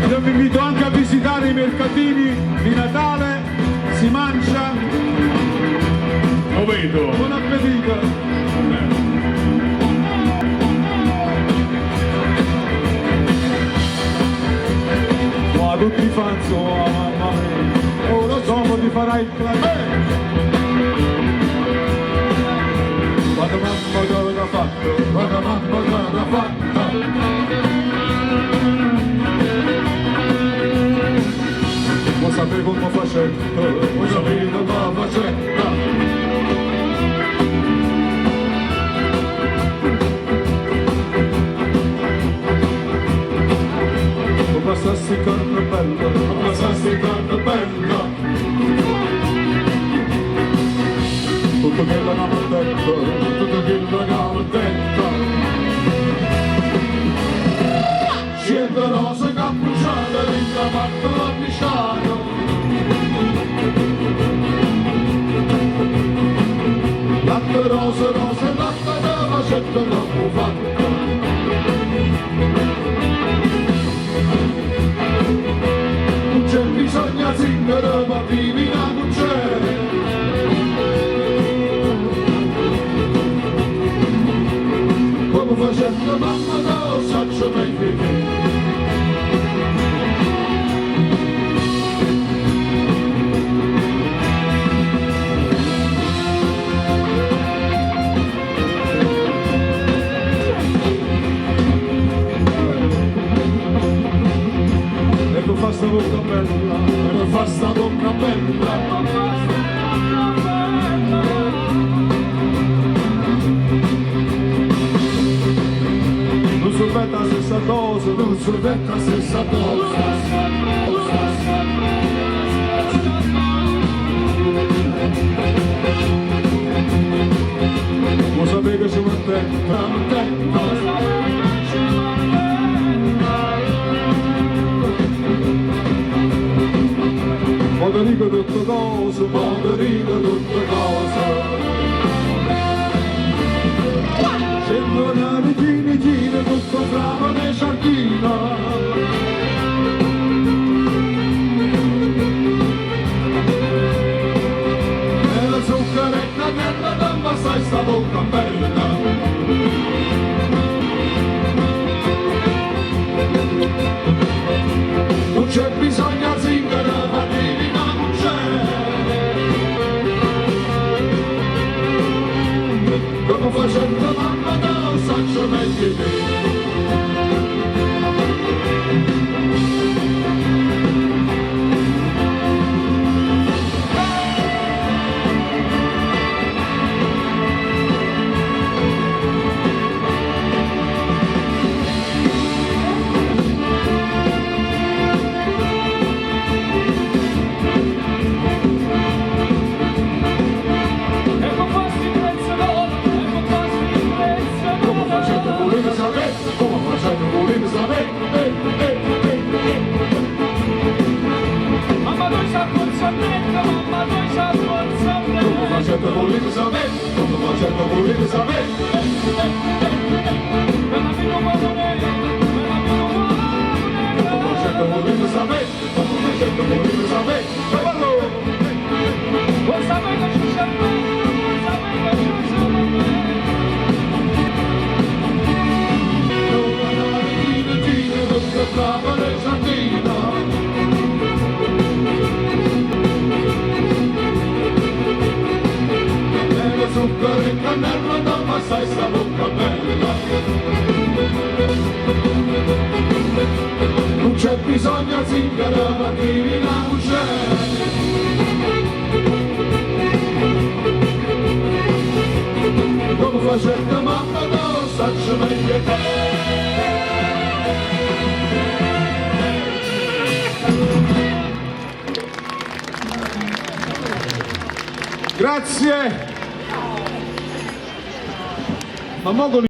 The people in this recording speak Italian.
Io vi invito anche a visitare i mercatini di Natale, si mangia. Lo vedo. Buon appetito! Ma tutti i fans, oh mamma mia, oh lo so, ti farai il guarda mamma cosa ha fatto, guarda mamma cosa ha fatto. Lo sapevo come facendo, lo sapevo come facendo. Passassi carne bella, passassi carne bella. Tutto quello che mi ha detto, tutto quello che mi ha detto. Scende rosa cappucciata, ringa fatto la pisciata. Latte rosa, rosa, latte da facetta troppo fatta. Bisogna zingare ma divina non c'è. Come facendo mamma lo saccio meglio di te. Ecco fa sta bocca bella, ecco fa sta bocca bella. Non sorbetta la stessa dose, non sorbetta la stessa dose. Lo sapevi che ci mantengo. Moderico tutte cose, moderico tutte cose. Scendono le gine, tutto bravo nei giardini. E la zuccheretta nella gamba sai sta bocca bella. Non c'è bisogno di zingare, ma divina non c'è. Come facendo mamma lo saccio meglio di te. Facendo volete sapere, come facendo volete sapere. Come facendo volete sapere, come facendo volete sapere. Cavallo! Vuoi sapere che ci siamo? Vuoi sapere che ci siamo? Non dire, non brava le sardine. Zucchero e cannella da passare sta bocca bella. Non c'è bisogno di zingare, ma divina non c'è. Come facendo mamma lo saccio meglio di te. Grazie! Ma mo